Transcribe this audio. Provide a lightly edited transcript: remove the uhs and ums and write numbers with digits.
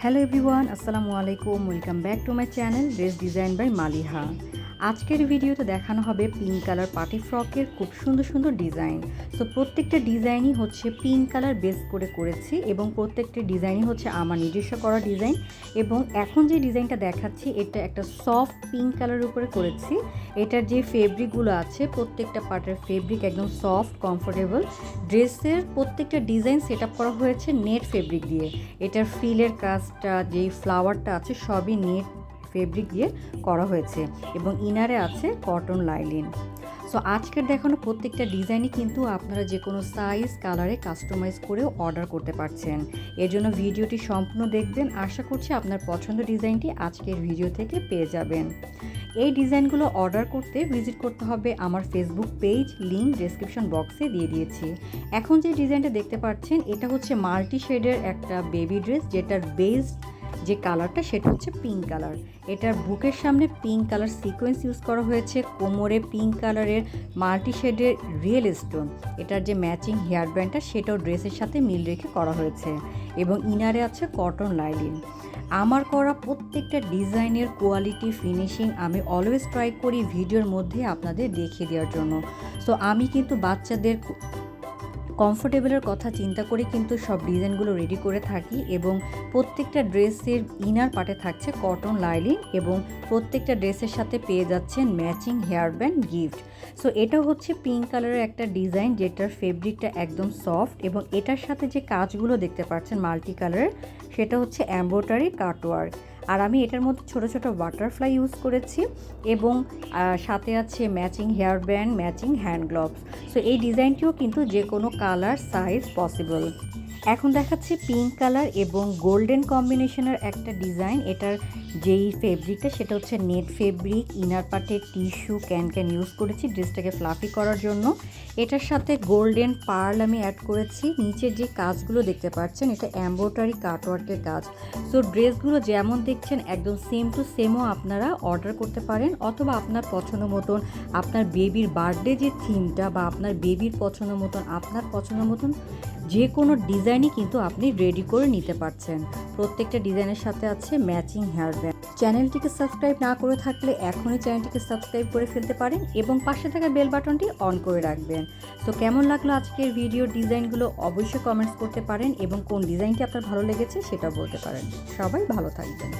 Hello everyone, আসসালামু আলাইকুম। Welcome back to my channel dress design by Maliha. আজকের ভিডিওতে দেখানো হবে পিঙ্ক কালার পার্টি ফ্রকের খুব সুন্দর সুন্দর ডিজাইন। সো প্রত্যেকটা ডিজাইনই হচ্ছে পিঙ্ক কালার বেস করে করেছি এবং প্রত্যেকটা ডিজাইনই হচ্ছে আমার নিজস্ব করা ডিজাইন। এবং এখন যে ডিজাইনটা দেখাচ্ছি এটা একটা সফট পিঙ্ক কালারের উপরে করেছি। এটার যে ফেব্রিকগুলো আছে প্রত্যেকটা পার্টের ফেব্রিক একদম সফট কমফোর্টেবল। ড্রেসের প্রত্যেকটা ডিজাইন সেট আপ করা হয়েছে নেট ফেব্রিক দিয়ে। এটার ফ্রিলের কাজটা যেই ফ্লাওয়ারটা আছে সবই নেট ফেব্রিক দিয়ে করা হয়েছে এবং ইনারে আছে কটন লাইলিন। সো আজকের দেখানো প্রত্যেকটা ডিজাইনই কিন্তু আপনারা যে কোনো সাইজ কালারে কাস্টমাইজ করেও অর্ডার করতে পারছেন। এর জন্য ভিডিওটি সম্পূর্ণ দেখবেন। আশা করছি আপনার পছন্দ ডিজাইনটি আজকের ভিডিও থেকে পেয়ে যাবেন। এই ডিজাইনগুলো অর্ডার করতে ভিজিট করতে হবে আমার ফেসবুক পেজ, লিঙ্ক ডেসক্রিপশন বক্সে দিয়ে দিয়েছি। এখন যে ডিজাইনটা দেখতে পাচ্ছেন এটা হচ্ছে মাল্টি শেডের একটা বেবি ড্রেস, যেটার বেস যে কালারটা সেটা হচ্ছে পিঙ্ক কালার। এটার বুকের সামনে পিঙ্ক কালার সিকোয়েন্স ইউজ করা হয়েছে, কোমরে পিঙ্ক কালারের মাল্টি শেডের রিয়েল স্টোন। এটার যে ম্যাচিং হেয়ার ব্যান্ডটা সেটাও ড্রেসের সাথে মিল রেখে করা হয়েছে এবং ইনারে আছে কটন লাইলিন। আমার করা প্রত্যেকটা ডিজাইনের কোয়ালিটি ফিনিশিং আমি অলওয়েজ ট্রাই করি ভিডিওর মধ্যে আপনাদের দেখিয়ে দেওয়ার জন্য। সো আমি কিন্তু বাচ্চাদের কমফোর্টেবলের কথা চিন্তা করে কিন্তু সব ডিজাইনগুলো রেডি করে থাকি এবং প্রত্যেকটা ড্রেসের ইনার পার্টে থাকছে কটন লাইলিন এবং প্রত্যেকটা ড্রেসের সাথে পেয়ে যাচ্ছেন matching hair band gift. So এটা হচ্ছে পিঙ্ক কালারের একটা ডিজাইন যেটার ফেব্রিকটা একদম সফট এবং এটার সাথে যে কাজগুলো দেখতে পাচ্ছেন মাল্টি কালারের সেটা হচ্ছে এমব্রয়ডারি কাটওয়ার্ক। আর আমি এটার মধ্যে ছোট ছোট বাটারফ্লাই ইউজ করেছি এবং সাথে আছে matching hair band, matching hand gloves. So এই ডিজাইনটিও কিন্তু যে কোনো কালার সাইজ পসিবল। এখন দেখাচ্ছি পিঙ্ক কালার এবং গোল্ডেন কম্বিনেশনের একটা ডিজাইন। এটার যেই ফেব্রিকটা সেটা হচ্ছে নেট ফেব্রিক, ইনার পার্টে টিস্যু ক্যান ইউজ করেছি ড্রেসটাকে ফ্লাফি করার জন্য। এটার সাথে গোল্ডেন পার্ল আমি অ্যাড করেছি। নিচের যে কাজগুলো দেখতে পাচ্ছেন এটা এমব্রয়ডারি কাটওয়ার্কের কাজ। সো ড্রেসগুলো যেমন দেখছেন একদম সেম টু সেমও আপনারা অর্ডার করতে পারেন, অথবা আপনার পছন্দ মতন আপনার বেবির বার্থডে যে থিমটা বা আপনার বেবির পছন্দ মতন আপনার পছন্দ মতন যে কোনো ডিজাইনই কিন্তু আপনি রেডি করে নিতে পারছেন। প্রত্যেকটা ডিজাইনের সাথে আছে ম্যাচিং হেয়ার ব্যান্ড। চ্যানেলটিকে সাবস্ক্রাইব না করে থাকলে এখনই চ্যানেলটিকে সাবস্ক্রাইব করে ফেলতে পারেন এবং পাশে থাকা বেল বাটনটি অন করে রাখবেন। তো কেমন লাগলো আজকের ভিডিও ডিজাইনগুলো অবশ্যই কমেন্টস করতে পারেন এবং কোন ডিজাইনটি আপনার ভালো লেগেছে সেটা বলতে পারেন। সবাই ভালো থাকবেন।